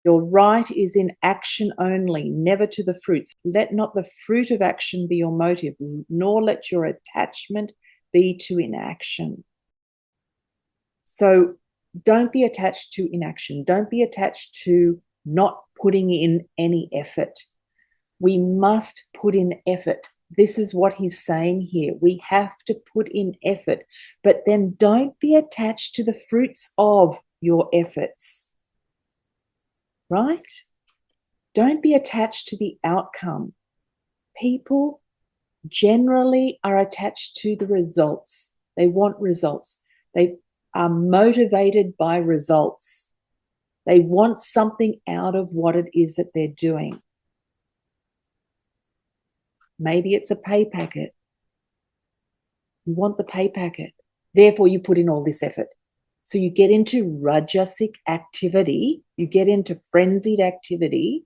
Your right is in action only, never to the fruits. Let not the fruit of action be your motive, nor let your attachment be to inaction. So don't be attached to inaction. Don't be attached to not putting in any effort. We must put in effort. This is what he's saying here. We have to put in effort, but then don't be attached to the fruits of your efforts, right? Don't be attached to the outcome. People generally are attached to the results. They want results. They are motivated by results. They want something out of what it is that they're doing. Maybe it's a pay packet. You want the pay packet. Therefore, you put in all this effort. So you get into rajasic activity. You get into frenzied activity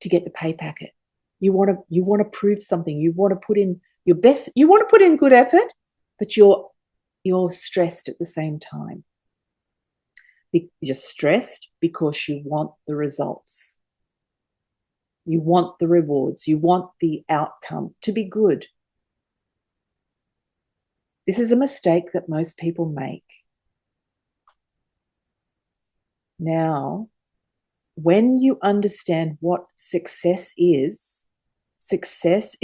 to get the pay packet. You want to prove something. You want to put in your best. You want to put in good effort, but you're stressed at the same time. You're stressed because you want the results. You want the rewards. You want the outcome to be good. This is a mistake that most people make. Now, when you understand what success is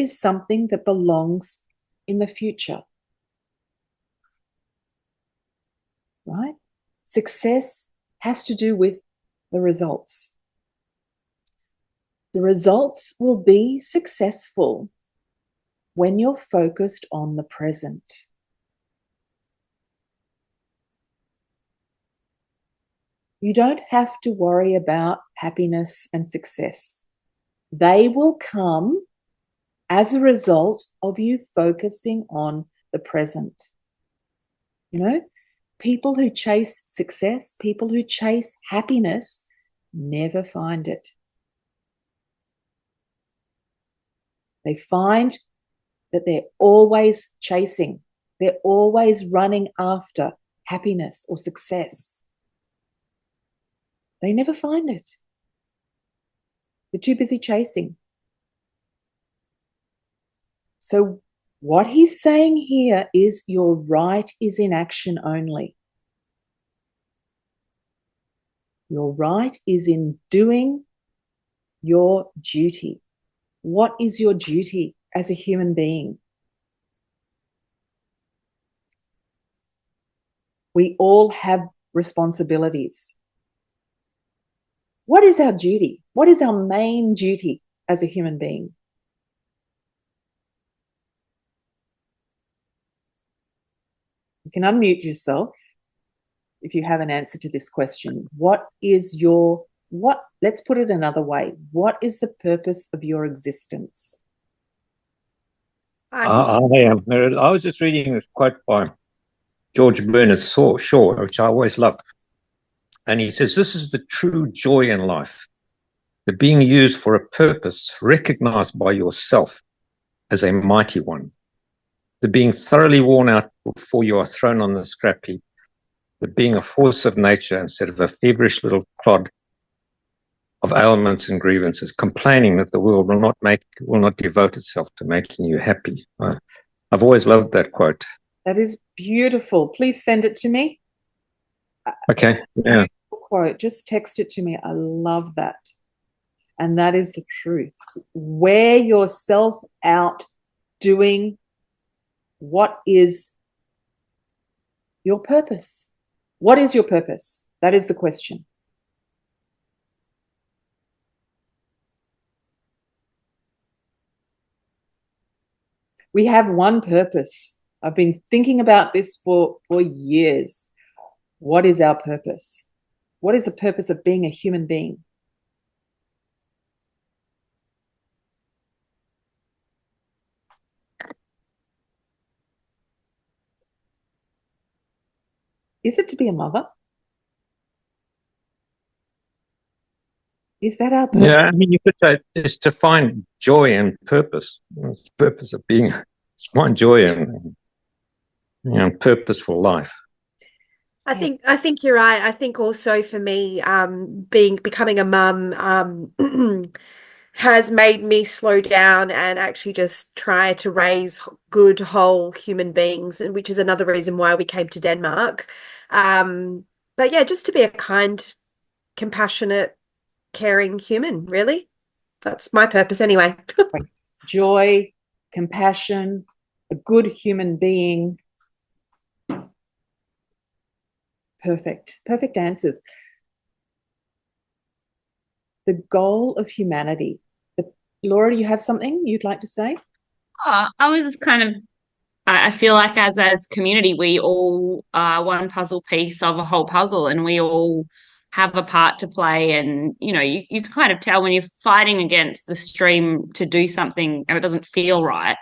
something that belongs in the future. Right? Success has to do with the results. The results will be successful when you're focused on the present. You don't have to worry about happiness and success. They will come as a result of you focusing on the present. You know, people who chase success, people who chase happiness, never find it. They find that they're always chasing. They're always running after happiness or success. They never find it. They're too busy chasing. So what he's saying here is your right is in action only. Your right is in doing your duty. What is your duty as a human being? We all have responsibilities. What is our duty? What is our main duty as a human being? You can unmute yourself if you have an answer to this question. Let's put it another way. What is the purpose of your existence? I am, Meredith. I was just reading this quote by George Bernard Shaw, which I always loved. And he says, this is the true joy in life, the being used for a purpose recognized by yourself as a mighty one, the being thoroughly worn out before you are thrown on the scrap heap, the being a force of nature instead of a feverish little clod of ailments and grievances, complaining that the world will not devote itself to making you happy. I've always loved that quote. That is beautiful. Please send it to me. Okay. Yeah. Quote. Just text it to me. I love that. And that is the truth. Wear yourself out doing what is your purpose. What is your purpose? That is the question. We have one purpose. I've been thinking about this for years. What is our purpose? What is the purpose of being a human being? Is it to be a mother? Is that our purpose? Yeah, I mean, you could say it's to find joy and purpose. It's the purpose of being, to find joy and purposeful life. I think you're right. I think also for me, becoming a mum, has made me slow down and actually just try to raise good, whole human beings, and which is another reason why we came to Denmark. But yeah, just to be a kind, compassionate, caring human, really. That's my purpose anyway. Joy, compassion, a good human being. Perfect answers. The goal of humanity. Laura, do you have something you'd like to say? I was just kind of I feel like as community, we all are one puzzle piece of a whole puzzle, and we all have a part to play. And you can kind of tell when you're fighting against the stream to do something and it doesn't feel right,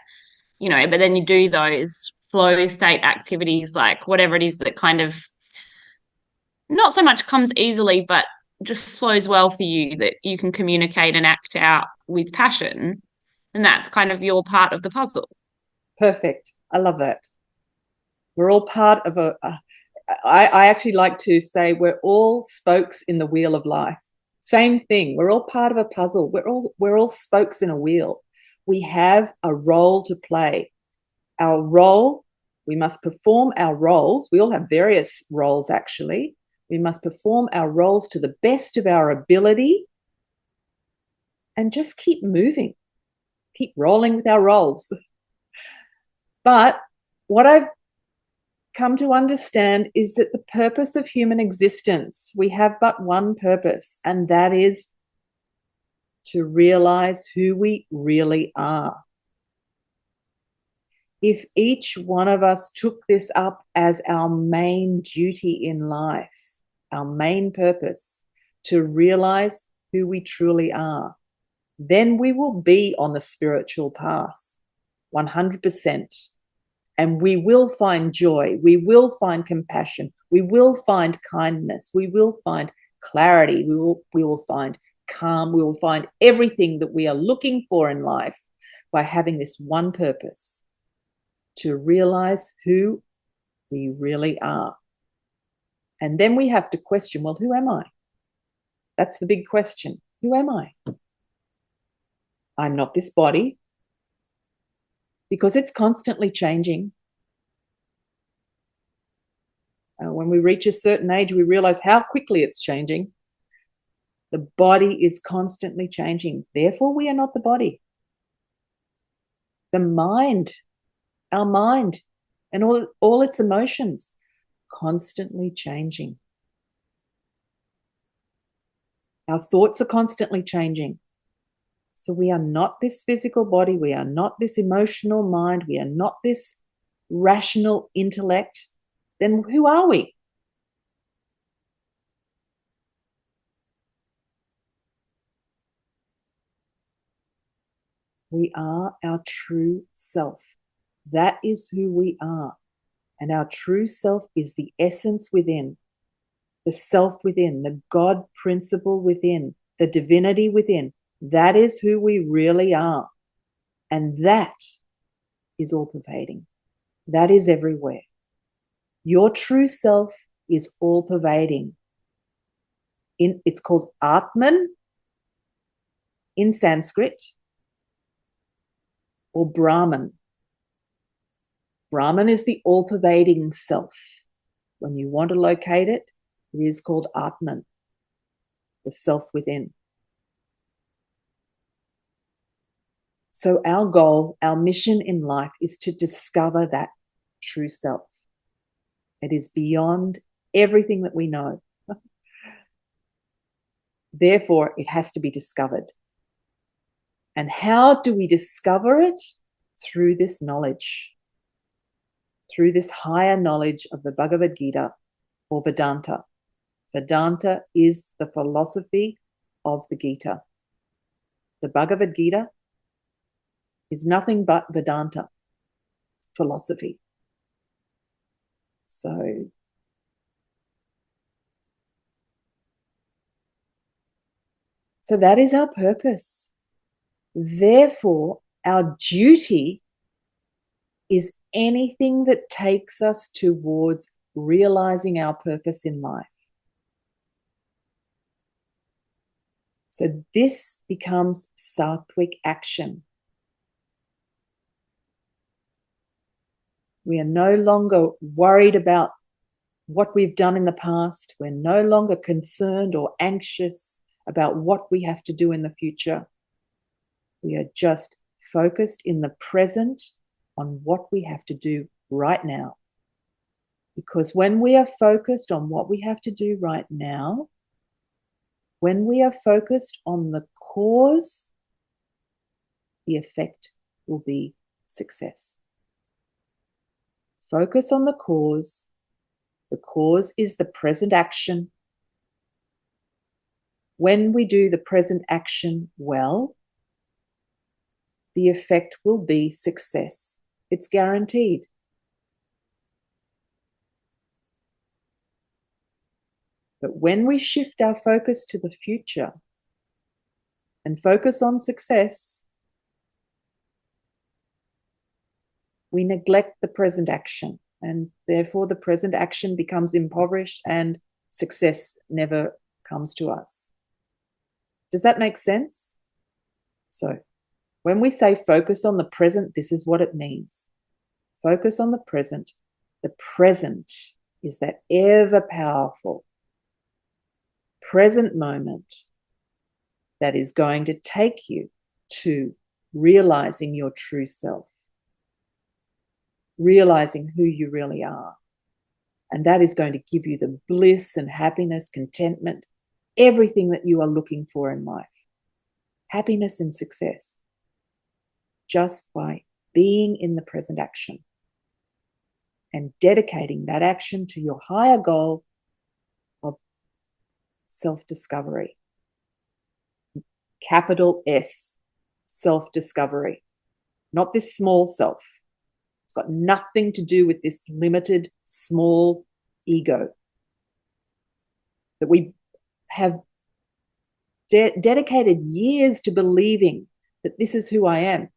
but then you do those flow state activities, like whatever it is that kind of not so much comes easily, but just flows well for you, that you can communicate and act out with passion. And that's kind of your part of the puzzle. Perfect. I love that. We're all part of I actually like to say we're all spokes in the wheel of life. Same thing. We're all part of a puzzle. We're all spokes in a wheel. We have a role to play. Our role, we must perform our roles. We all have various roles, actually. We must perform our roles to the best of our ability and just keep moving, keep rolling with our roles. But what I've come to understand is that the purpose of human existence, we have but one purpose, and that is to realize who we really are. If each one of us took this up as our main duty in life, our main purpose, to realize who we truly are, then we will be on the spiritual path 100%. And we will find joy, we will find compassion, we will find kindness, we will find clarity, we will find calm, we will find everything that we are looking for in life by having this one purpose, to realize who we really are. And then we have to question, well, who am I? That's the big question. Who am I? I'm not this body, because it's constantly changing. When we reach a certain age, we realize how quickly it's changing. The body is constantly changing. Therefore, we are not the body. The mind, our mind, and all its emotions, constantly changing. Our thoughts are constantly changing. So we are not this physical body. We are not this emotional mind. We are not this rational intellect. Then who are we? We are our true self. That is who we are. And our true self is the essence within, the self within, the God principle within, the divinity within. That is who we really are. And that is all pervading. That is everywhere. Your true self is all pervading. It's called Atman in Sanskrit, or Brahman. Brahman is the all pervading self. When you want to locate it, it is called Atman, the self within. So our goal, our mission in life is to discover that true self. It is beyond everything that we know. Therefore, it has to be discovered. And how do we discover it? Through this knowledge, through this higher knowledge of the Bhagavad Gita, or Vedanta. Vedanta is the philosophy of the Gita. The Bhagavad Gita is nothing but Vedanta philosophy. So that is our purpose. Therefore, our duty is anything that takes us towards realizing our purpose in life. So this becomes sattvic action. We are no longer worried about what we've done in the past. We're no longer concerned or anxious about what we have to do in the future. We are just focused in the present on what we have to do right now. Because when we are focused on what we have to do right now, when we are focused on the cause, the effect will be success. Focus on the cause. The cause is the present action. When we do the present action well, the effect will be success. It's guaranteed. But when we shift our focus to the future and focus on success, we neglect the present action, and therefore the present action becomes impoverished and success never comes to us. Does that make sense? So when we say focus on the present, this is what it means. Focus on the present. The present is that ever powerful present moment that is going to take you to realizing your true self, realizing who you really are. And that is going to give you the bliss and happiness, contentment, everything that you are looking for in life. Happiness and success, just by being in the present action and dedicating that action to your higher goal of self-discovery. Capital S, self-discovery. Not this small self. It's got nothing to do with this limited, small ego that we have dedicated years to believing that this is who I am.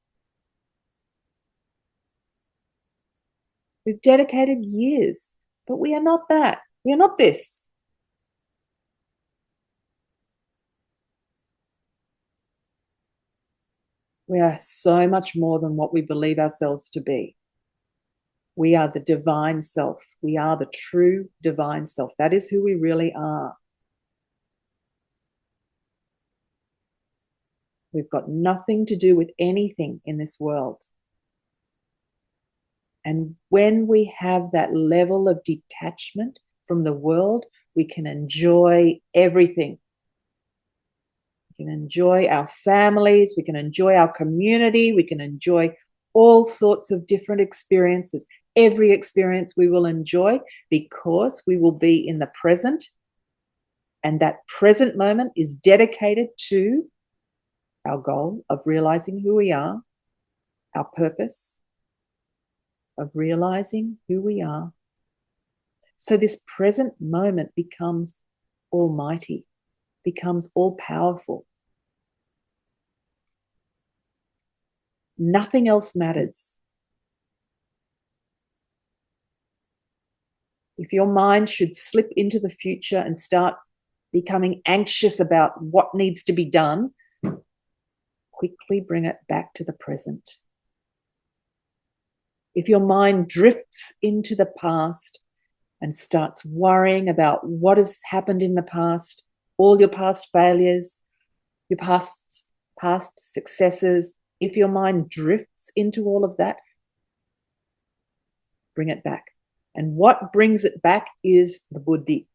We've dedicated years, but we are not that. We are not this. We are so much more than what we believe ourselves to be. We are the divine self. We are the true divine self. That is who we really are. We've got nothing to do with anything in this world. And when we have that level of detachment from the world, we can enjoy everything. We can enjoy our families, we can enjoy our community, we can enjoy all sorts of different experiences. Every experience we will enjoy because we will be in the present, and that present moment is dedicated to our goal of realizing who we are, our purpose of realizing who we are. So this present moment becomes almighty, becomes all powerful. Nothing else matters. If your mind should slip into the future and start becoming anxious about what needs to be done, quickly bring it back to the present. If your mind drifts into the past and starts worrying about what has happened in the past, all your past failures, your past successes, if your mind drifts into all of that, bring it back. And what brings it back is the buddhi.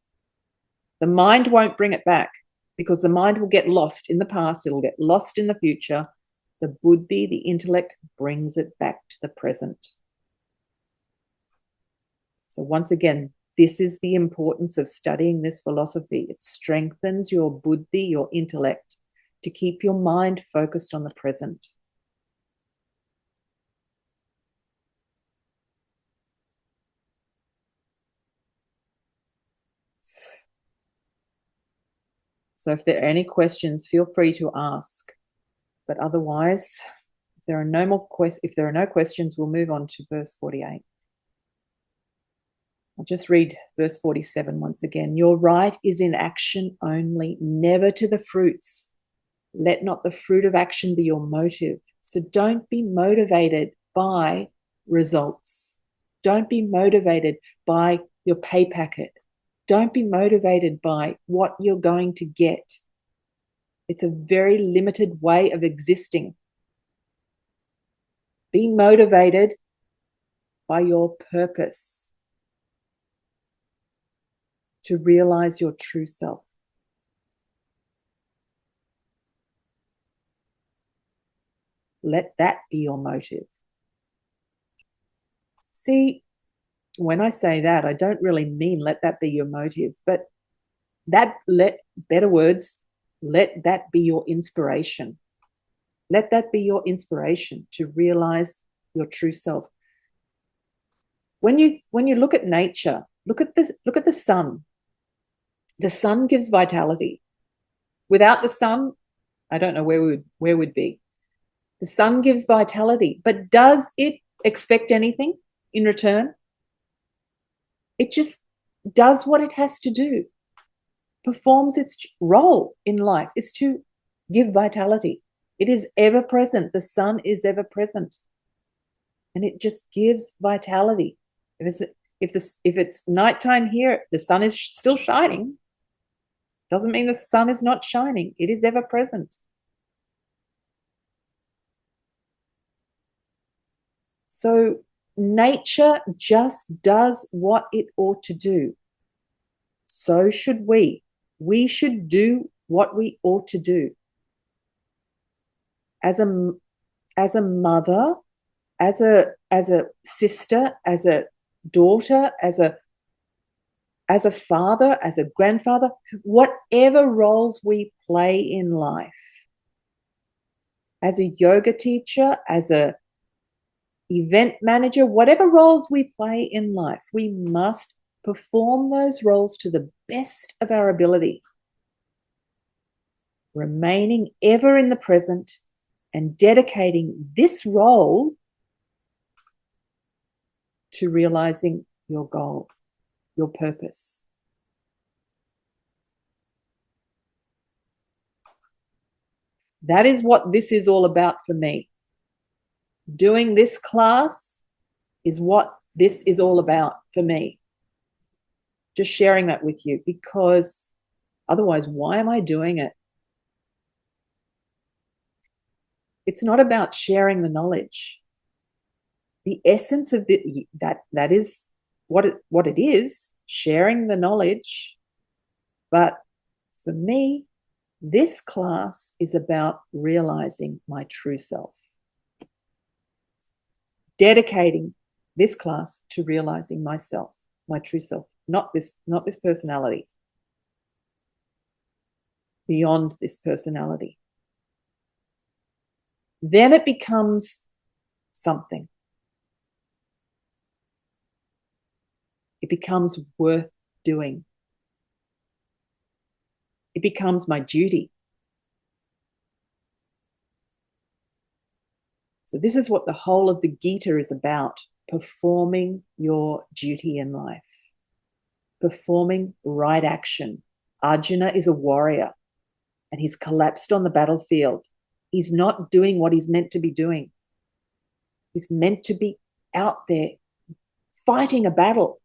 The mind won't bring it back because the mind will get lost in the past. It'll get lost in the future. The buddhi, the intellect, brings it back to the present. So once again, this is the importance of studying this philosophy. It strengthens your buddhi, your intellect, to keep your mind focused on the present. So if there are any questions, feel free to ask. But otherwise, if there are no questions, we'll move on to verse 48. I'll just read verse 47 once again. Your right is in action only, never to the fruits. Let not the fruit of action be your motive. So don't be motivated by results. Don't be motivated by your pay packet. Don't be motivated by what you're going to get. It's a very limited way of existing. Be motivated by your purpose to realize your true self. Let that be your motive. See, when I say that, I don't really mean let that be your motive, but better words, let that be your inspiration. Let that be your inspiration to realize your true self. When you look at nature, look at the sun. The sun gives vitality. Without the sun, I don't know where we'd be. The sun gives vitality, but does it expect anything in return? It just does what it has to do, performs its role in life, is to give vitality. It is ever present. The sun is ever present, and it just gives vitality. If it's nighttime here, the sun is still shining. Doesn't mean the sun is not shining. It is ever present. So nature just does what it ought to do. So should we. We should do what we ought to do. As a mother, as a sister, as a daughter, as a father, as a grandfather, whatever roles we play in life, as a yoga teacher, as a event manager, whatever roles we play in life, we must perform those roles to the best of our ability, remaining ever in the present and dedicating this role to realizing your goal, your purpose. That is what this is all about for me. Doing this class is what this is all about for me. Just sharing that with you, because otherwise, why am I doing it? It's not about sharing the knowledge. The essence of that is what it is, sharing the knowledge. But for me, this class is about realizing my true self. Dedicating this class to realizing myself, my true self, not this personality. Beyond this personality. Then it becomes something. It becomes worth doing. It becomes my duty. So this is what the whole of the Gita is about, performing your duty in life, performing right action. Arjuna is a warrior and he's collapsed on the battlefield. He's not doing what he's meant to be doing. He's meant to be out there fighting a battle,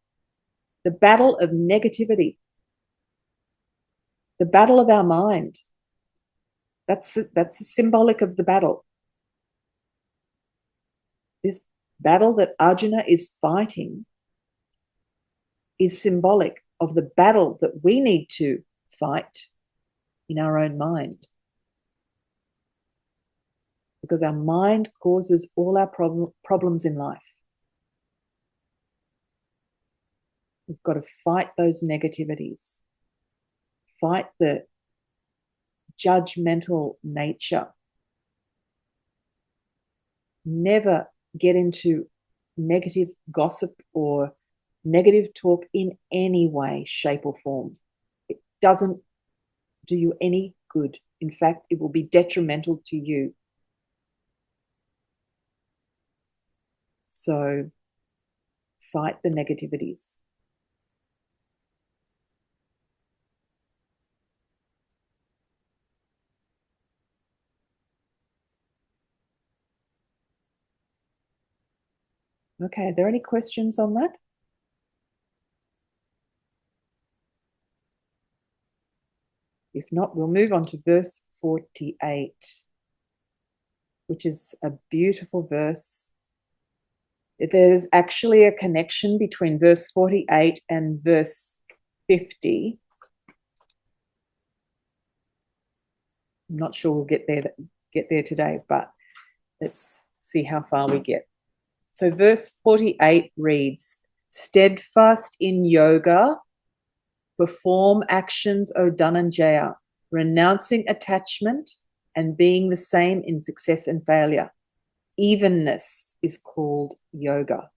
the battle of negativity, the battle of our mind. That's the symbolic of the battle. This battle that Arjuna is fighting is symbolic of the battle that we need to fight in our own mind. Because our mind causes all our problems in life. We've got to fight those negativities, fight the judgmental nature. Never get into negative gossip or negative talk in any way, shape, or form. It doesn't do you any good. In fact, it will be detrimental to you. So fight the negativities. Okay, are there any questions on that? If not, we'll move on to verse 48, which is a beautiful verse. There's actually a connection between verse 48 and verse 50. I'm not sure we'll get there today, but let's see how far we get. So verse 48 reads, "Steadfast in yoga, perform actions, O Dhananjaya, renouncing attachment and being the same in success and failure. Evenness is called yoga."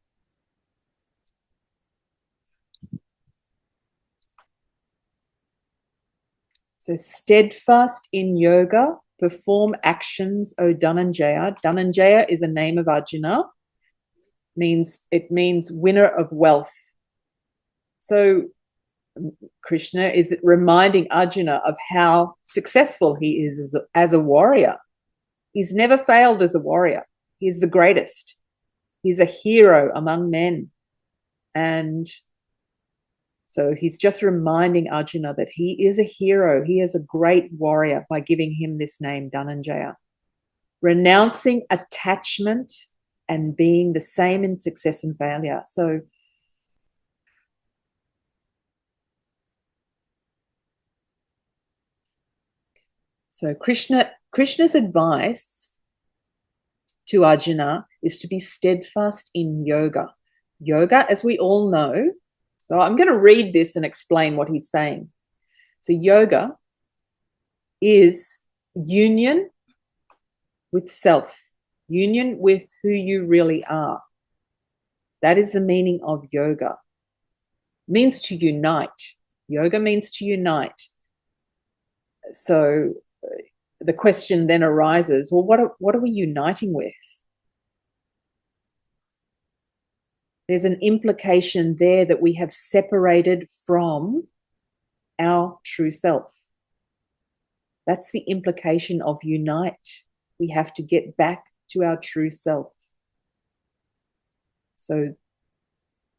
So steadfast in yoga, perform actions, O Dhananjaya. Dhananjaya is a name of Arjuna. It means winner of wealth. So Krishna is reminding Arjuna of how successful he is as a warrior. He's never failed as a warrior. He's the greatest. He's a hero among men. And so he's just reminding Arjuna that he is a hero. He is a great warrior by giving him this name, Dhananjaya. Renouncing attachment and being the same in success and failure. So Krishna's advice to Arjuna is to be steadfast in yoga. Yoga, as we all know, so I'm going to read this and explain what he's saying. So yoga is union with self, union with who you really are. That is the meaning of yoga. It means to unite. Yoga means to unite. So the question then arises, well, what are we uniting with? There's an implication there that we have separated from our true self. That's the implication of unite. We have to get back to our true self. So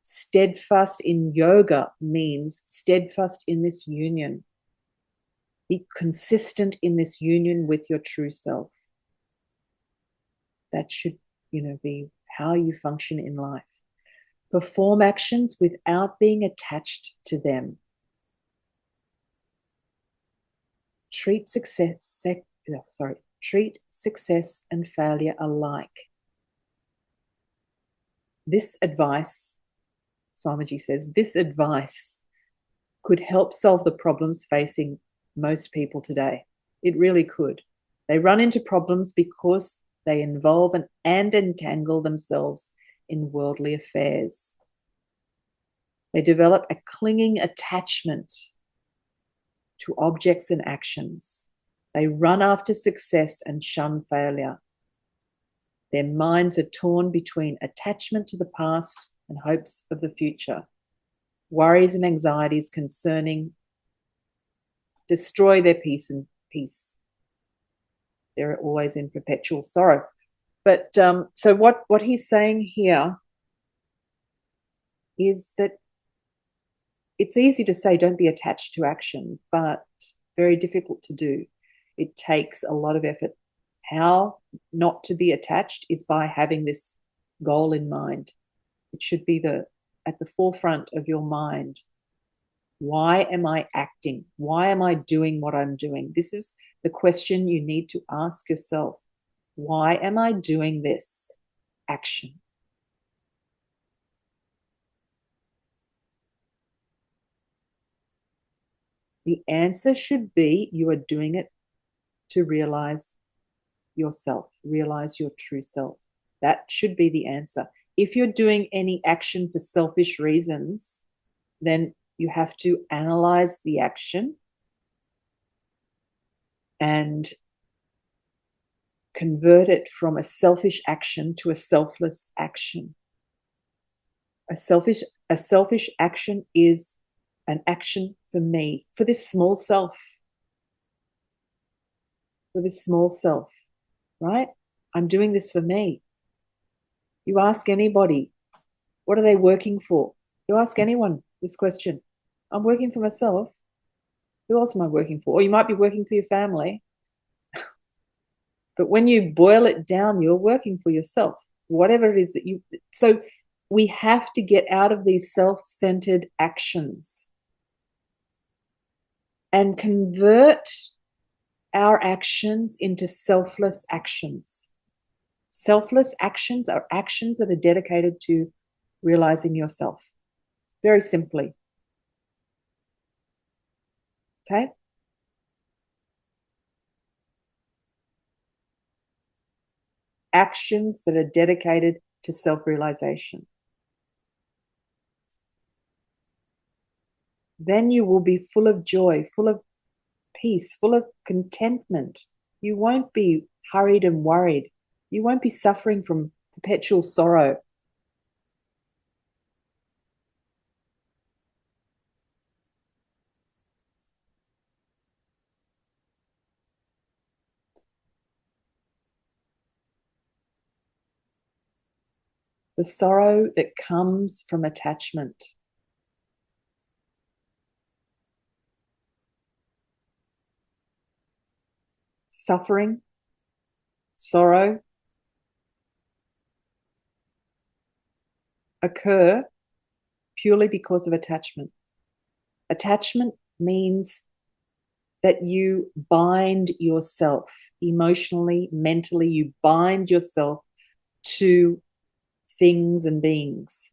steadfast in yoga means steadfast in this union. Be consistent in this union with your true self. That should, be how you function in life. Perform actions without being attached to them. Treat success and failure alike. This advice, Swamiji says, this advice could help solve the problems facing most people today. It really could. They run into problems because they involve and entangle themselves in worldly affairs. They develop a clinging attachment to objects and actions. They run after success and shun failure. Their minds are torn between attachment to the past and hopes of the future. Worries and anxieties concerning destroy their peace. They're always in perpetual sorrow. But so what he's saying here is that it's easy to say don't be attached to action, but very difficult to do. It takes a lot of effort. How not to be attached is by having this goal in mind. It should be at the forefront of your mind. Why am I acting? Why am I doing what I'm doing? This is the question you need to ask yourself. Why am I doing this action? The answer should be you are doing it to realize yourself, realize your true self. That should be the answer. If you're doing any action for selfish reasons, then you have to analyze the action and convert it from a selfish action to a selfless action. A selfish action is an action for me, for this small self, right? I'm doing this for me. You ask anybody, What are they working for? You ask anyone this question. I'm working for myself. Who else am I working for? Or you might be working for your family. But when you boil it down, you're working for yourself, whatever it is that you. So we have to get out of these self-centered actions and convert our actions into selfless actions. Selfless actions are actions that are dedicated to realizing yourself. Very simply. Okay? Actions that are dedicated to self-realization. Then you will be full of joy, full of peace, full of contentment. You won't be hurried and worried. You won't be suffering from perpetual sorrow. The sorrow that comes from attachment. Suffering, sorrow occur purely because of attachment. Attachment means that you bind yourself emotionally, mentally, you bind yourself to things and beings.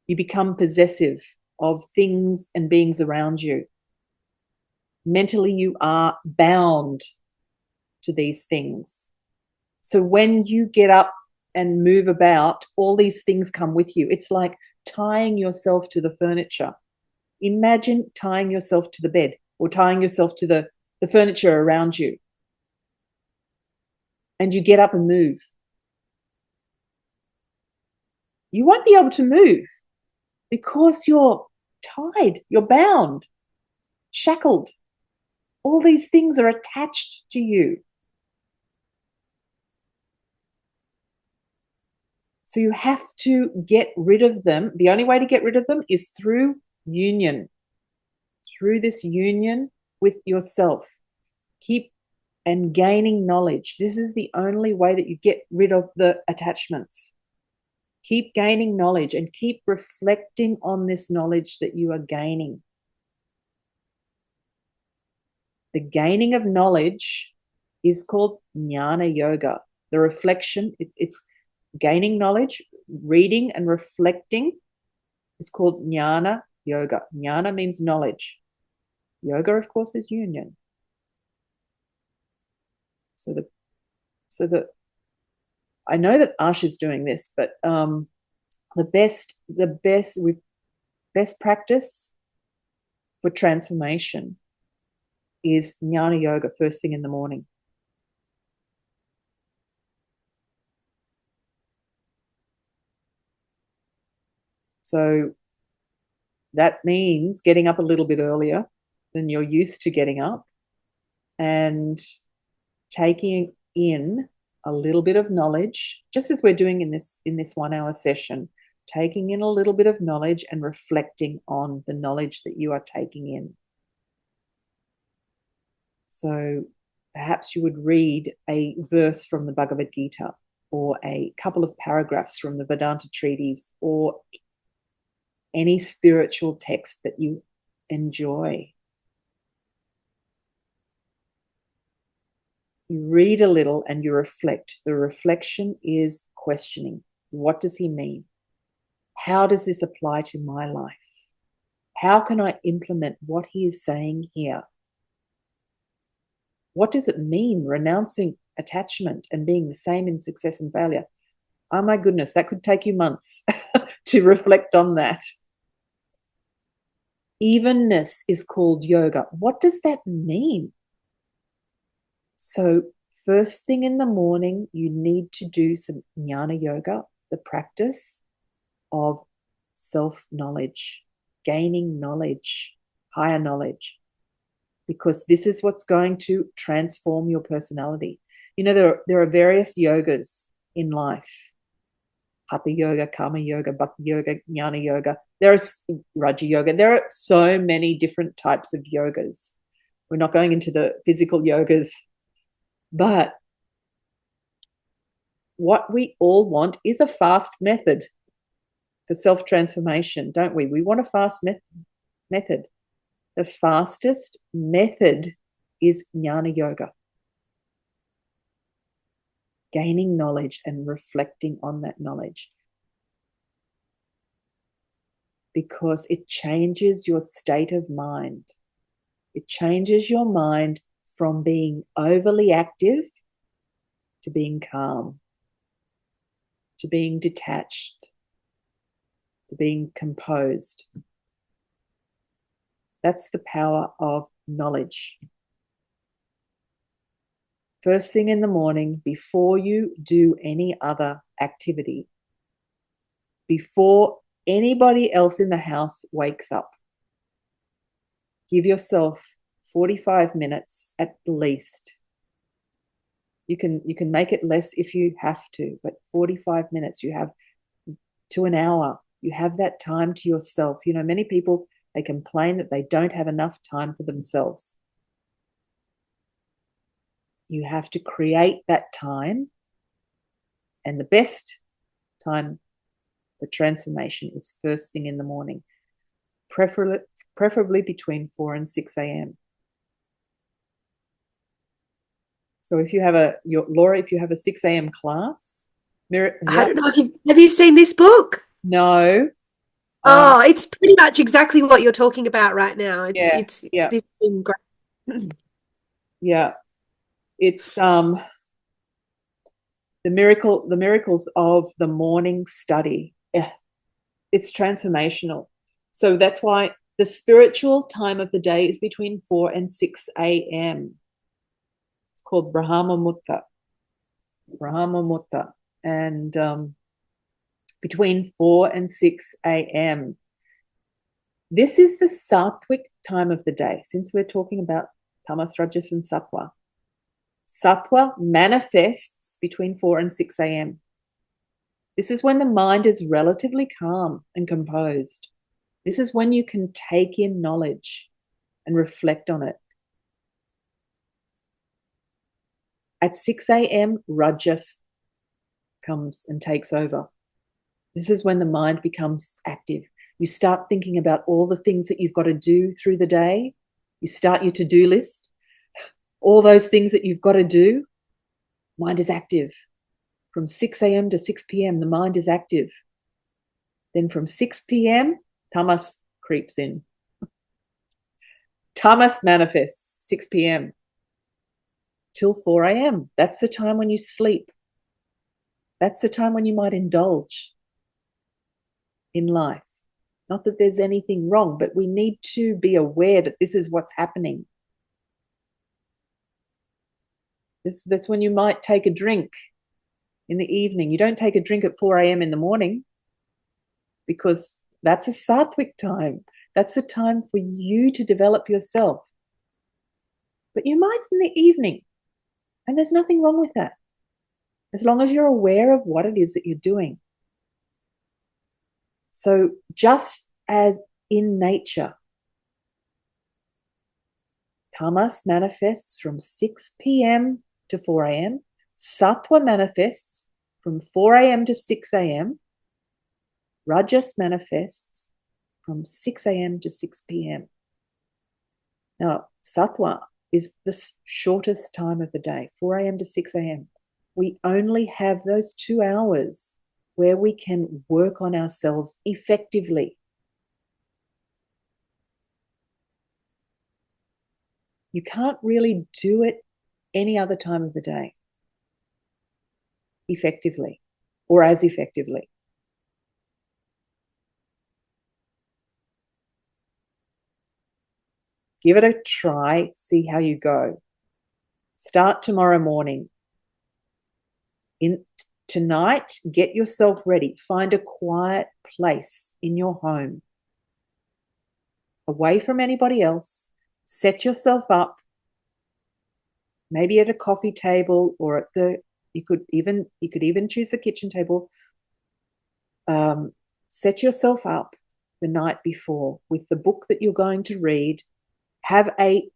You become possessive of things and beings around you. Mentally, you are bound to these things. So when you get up and move about, all these things come with you. It's like tying yourself to the furniture. Imagine tying yourself to the bed or tying yourself to the furniture around you. And you get up and move. You won't be able to move because you're tied, you're bound, shackled. All these things are attached to you. So you have to get rid of them. The only way to get rid of them is through union, through this union with yourself. Keep and gaining knowledge. This is the only way that you get rid of the attachments. Keep gaining knowledge and keep reflecting on this knowledge that you are gaining. The gaining of knowledge is called jnana yoga. The reflection, it's gaining knowledge, reading and reflecting is called jnana yoga. Jnana means knowledge. Yoga, of course, is union. So I know that Asha's doing this, but the best practice for transformation is jnana yoga first thing in the morning. So that means getting up a little bit earlier than you're used to getting up and taking in a little bit of knowledge, just as we're doing in this 1 hour session, taking in a little bit of knowledge and reflecting on the knowledge that you are taking in. So perhaps you would read a verse from the Bhagavad Gita or a couple of paragraphs from the Vedanta treatise or any spiritual text that you enjoy. You read a little and you reflect. The reflection is questioning. What does he mean? How does this apply to my life? How can I implement what he is saying here? What does it mean, renouncing attachment and being the same in success and failure? Oh my goodness, that could take you months to reflect on that. Evenness is called yoga. What does that mean? So first thing in the morning, you need to do some jnana yoga, the practice of self-knowledge, gaining knowledge, higher knowledge, because this is what's going to transform your personality. You know, there are various yogas in life. Hatha yoga, karma yoga, bhakti yoga, jnana yoga. There is Raja yoga. There are so many different types of yogas. We're not going into the physical yogas, but what we all want is a fast method for self-transformation, don't we? We want a fast method. The fastest method is jnana yoga. Gaining knowledge and reflecting on that knowledge. Because it changes your state of mind. It changes your mind from being overly active to being calm, to being detached, to being composed. That's the power of knowledge. First thing in the morning, before you do any other activity, before anybody else in the house wakes up, give yourself 45 minutes at least. You can make it less if you have to, but 45 minutes, you have to an hour. You have that time to yourself. You know, many people, they complain that they don't have enough time for themselves. You have to create that time, and the best time for transformation is first thing in the morning, preferably between 4 and 6 a.m. So if you have Laura, if you have a 6 a.m. class, I don't know if have you seen this book? No. Oh, it's pretty much exactly what you're talking about right now. It's been great. Yeah. It's the miracles of the morning study. It's transformational. So that's why the spiritual time of the day is between 4 and 6 a.m. It's called Brahma Muhurta. And between 4 and 6 a.m. This is the sattvic time of the day, since we're talking about tamas, rajas, and sattva. Sattva manifests between 4 and 6 a.m. This is when the mind is relatively calm and composed. This is when you can take in knowledge and reflect on it. At 6 a.m., rajas comes and takes over. This is when the mind becomes active. You start thinking about all the things that you've got to do through the day. You start your to-do list. All those things that you've got to do, mind is active. From 6 a.m. to 6 p.m., the mind is active. Then from 6 p.m., tamas creeps in. Tamas manifests 6 p.m. till 4 a.m. That's the time when you sleep. That's the time when you might indulge in life. Not that there's anything wrong, but we need to be aware that this is what's happening. That's when you might take a drink in the evening. You don't take a drink at 4 a.m. in the morning, because that's a sattvic time. That's the time for you to develop yourself. But you might in the evening, and there's nothing wrong with that, as long as you're aware of what it is that you're doing. So just as in nature, tamas manifests from 6 p.m. to 4 a.m. Sattva manifests from 4 a.m. to 6 a.m. Rajas manifests from 6 a.m. to 6 p.m. Now, sattva is the shortest time of the day, 4 a.m. to 6 a.m. We only have those 2 hours where we can work on ourselves effectively. You can't really do it any other time of the day effectively or as effectively. Give it a try, see how you go. Start tomorrow morning. Tonight, get yourself ready. Find a quiet place in your home, away from anybody else. Set yourself up, maybe at a coffee table, or you could even choose the kitchen table. set yourself up the night before with the book that you're going to read. Have a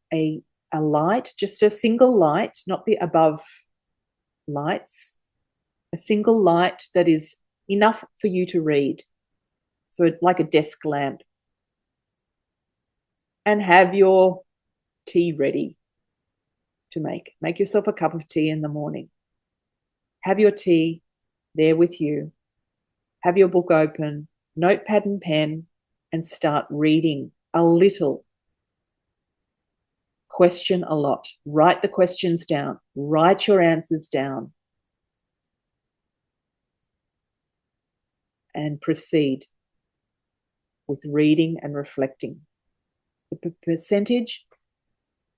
light, just a single light, not the above lights, a single light that is enough for you to read. So like a desk lamp. And have your tea ready to make. Make yourself a cup of tea in the morning. Have your tea there with you. Have your book open, notepad and pen, and start reading a little. Question a lot. Write the questions down. Write your answers down. And proceed with reading and reflecting. The percentage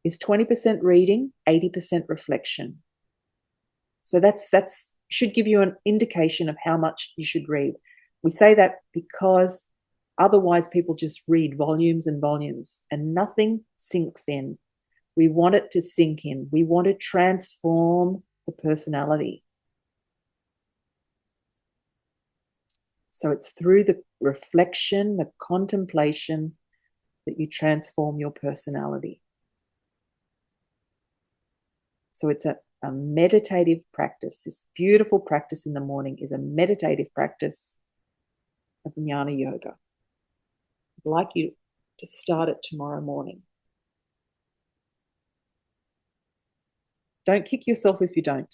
is 20% reading, 80% reflection. So that's should give you an indication of how much you should read. We say that because otherwise people just read volumes and volumes and nothing sinks in. We want it to sink in. We want to transform the personality. So it's through the reflection, the contemplation, that you transform your personality. So it's a meditative practice. This beautiful practice in the morning is a meditative practice of jnana yoga. I'd like you to start it tomorrow morning. Don't kick yourself if you don't.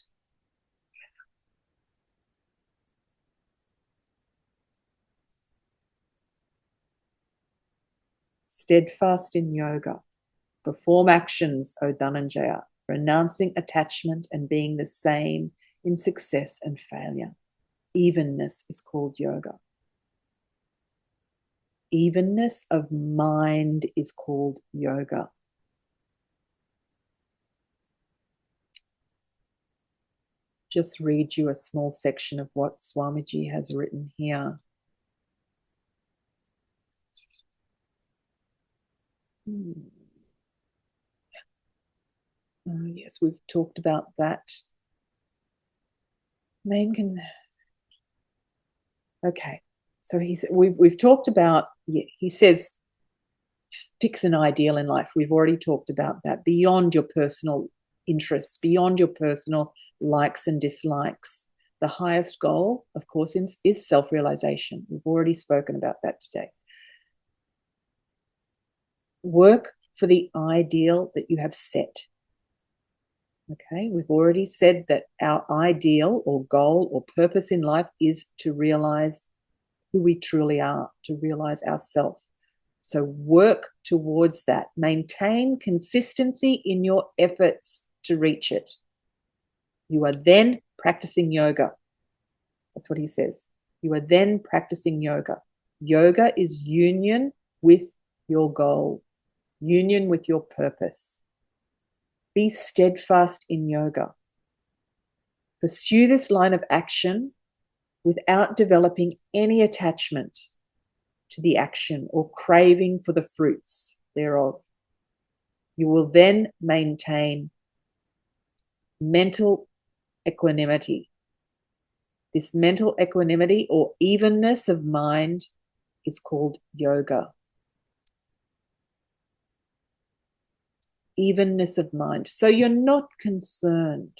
Steadfast in yoga. Perform actions, O Dhananjaya, renouncing attachment and being the same in success and failure. Evenness is called yoga. Evenness of mind is called yoga. Just read you a small section of what Swamiji has written here. Oh, yes, we've talked about that. Okay, so we've talked about, he says, fix an ideal in life. We've already talked about that, beyond your personal interests, beyond your personal likes and dislikes. The highest goal, of course, is self-realization. We've already spoken about that today. Work for the ideal that you have set. Okay, we've already said that our ideal or goal or purpose in life is to realize who we truly are, to realize ourselves. So work towards that. Maintain consistency in your efforts to reach it. You are then practicing yoga. That's what he says. You are then practicing yoga. Yoga is union with your goal, union with your purpose. Be steadfast in yoga. Pursue this line of action without developing any attachment to the action or craving for the fruits thereof. You will then maintain mental equanimity. This mental equanimity or evenness of mind is called yoga. Evenness of mind. So you're not concerned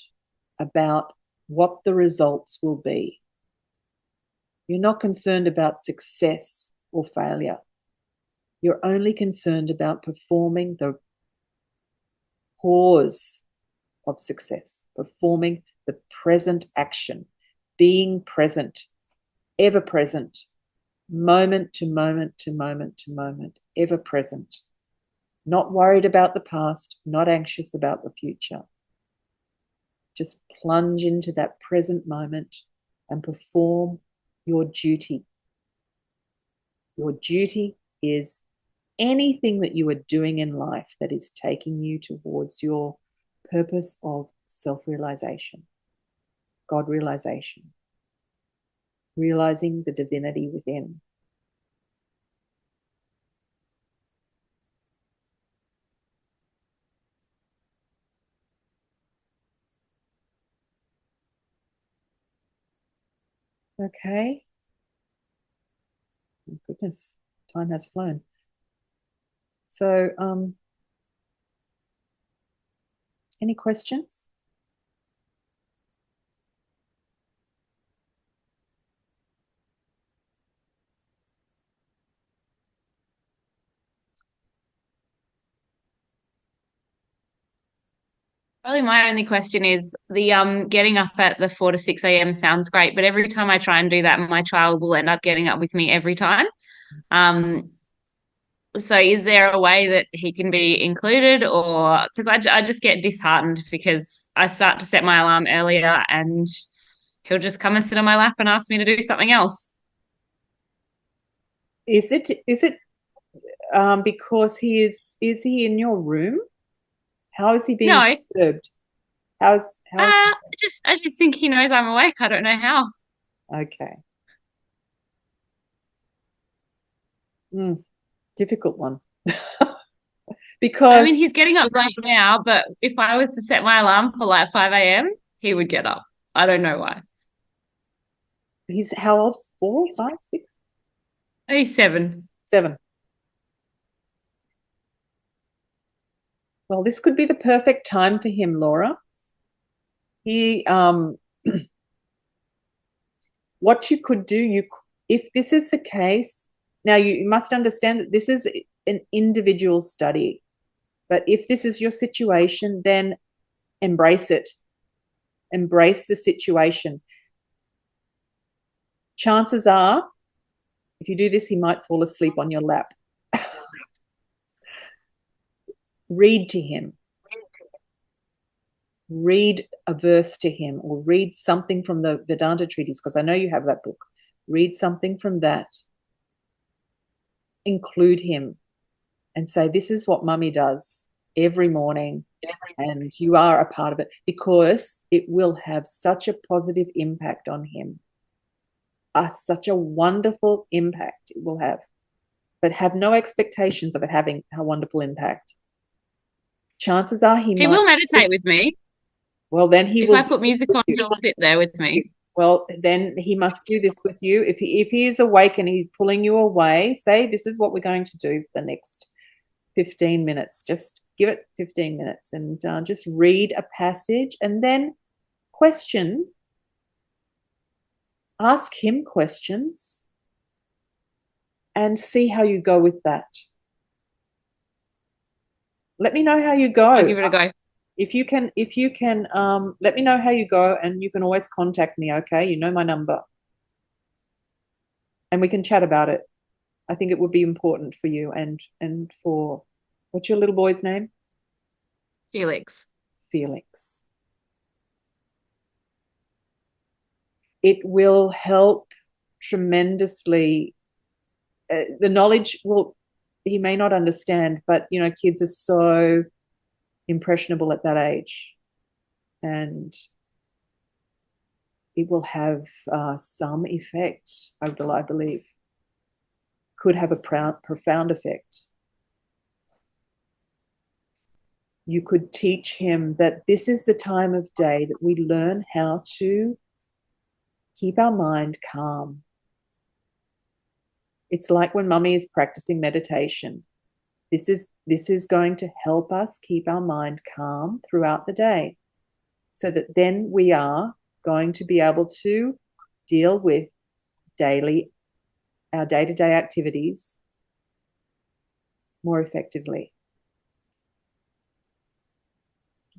about what the results will be. You're not concerned about success or failure. You're only concerned about performing the cause of success, performing the present action, being present, ever present, moment to moment to moment to moment, ever present. Not worried about the past, not anxious about the future. Just plunge into that present moment and perform your duty. Your duty is anything that you are doing in life that is taking you towards your purpose of self-realization, God realization, realizing the divinity within. Okay. Goodness, time has flown. So, any questions? Probably my only question is the getting up at the 4 to 6 a.m. sounds great, but every time I try and do that, my child will end up getting up with me every time. Um, so is there a way that he can be included, or because I just get disheartened because I start to set my alarm earlier and he'll just come and sit on my lap and ask me to do something else. Is it because is he in your room? How is he being No, disturbed? How's I just think he knows I'm awake. I don't know how. okay? Difficult one. I mean, Because he's getting up late now, but if I was to set my alarm for like 5 a.m., he would get up. I don't know why. he's how old? 4, 5, 6, He's 7. 7. Well, this could be the perfect time for him, Laura. He what you could do, if this is the case, now you must understand that this is an individual study. But if this is your situation, then embrace it. Embrace the situation. Chances are, if you do this, he might fall asleep on your lap. Read to him. Read a verse to him, or read something from the Vedanta treatise, because I know you have that book. Read something from that. Include him and say, this is what mummy does every morning, and you are a part of it, because it will have such a positive impact on him. Such a wonderful impact it will have. But have no expectations of it having a wonderful impact. Chances are he will meditate with me. Well, then he if will. I put music on, he'll sit there with me. Well, then he must do this with you. If he is awake and he's pulling you away, say, this is what we're going to do for the next 15 minutes. Just give it 15 minutes and just read a passage, and then ask him questions and see how you go with that. Let me know how you go. I'll give it a go. If you can, let me know how you go, and you can always contact me, okay? You know my number. And we can chat about it. I think it would be important for you and for, what's your little boy's name? Felix. Felix. It will help tremendously. The knowledge he may not understand, but kids are so impressionable at that age, and it will have some effect. I believe could have a profound effect. You could teach him that this is the time of day that we learn how to keep our mind calm. It's like when mummy is practicing meditation. This is going to help us keep our mind calm throughout the day, so that then we are going to be able to deal with our day-to-day activities more effectively.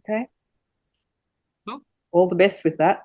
Okay? Cool. All the best with that.